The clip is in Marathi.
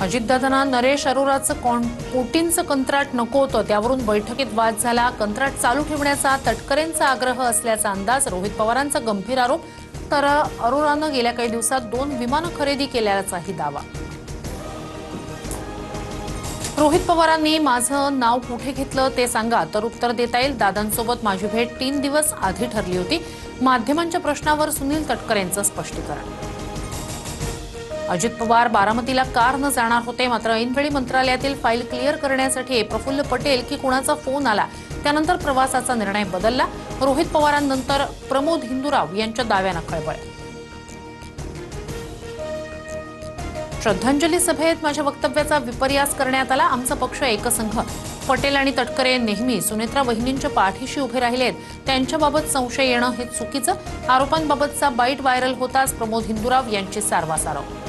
अजितदादांना नरेश अरोराचं कोटींचं कंत्राट नको होतं, त्यावरून बैठकीत वाद झाला। कंत्राट चालू ठेवण्याचा तटकरेंचा आग्रह असल्याचा अंदाज। रोहित पवारांचा गंभीर आरोप। तर अरोरानं गेल्या काही दिवसात 2 विमानं खरेदी केल्याचाही दावा। रोहित पवारांनी माझं नाव कुठे घेतलं ते सांगा तर उत्तर देता येईल। दादांसोबत माझी भेट 3 दिवस आधी ठरली होती। माध्यमांच्या प्रश्नावर सुनील तटकरेंचं स्पष्टीकरण। अजित पवार बारामतीला कार न जाणार होते, मात्र ऐनवेळी मंत्रालयातील फाईल क्लिअर करण्यासाठी प्रफुल्ल पटेल की कुणाचा फोन आला, त्यानंतर प्रवासाचा निर्णय बदलला। रोहित पवारांनंतर प्रमोद हिंदुराव यांच्या दाव्यानं खळबळ। श्रद्धांजली सभेत माझ्या वक्तव्याचा विपर्यास करण्यात आला। आमचा पक्ष एकसंघ। पटेल आणि तटकरे नेहमी सुनेत्रा वहिनींच्या पाठीशी उभे राहिलेत, त्यांच्याबाबत संशय येणं हे चुकीचं। आरोपांबाबतचा बाईट व्हायरल होताच प्रमोद हिंदुराव यांची सारवासारव।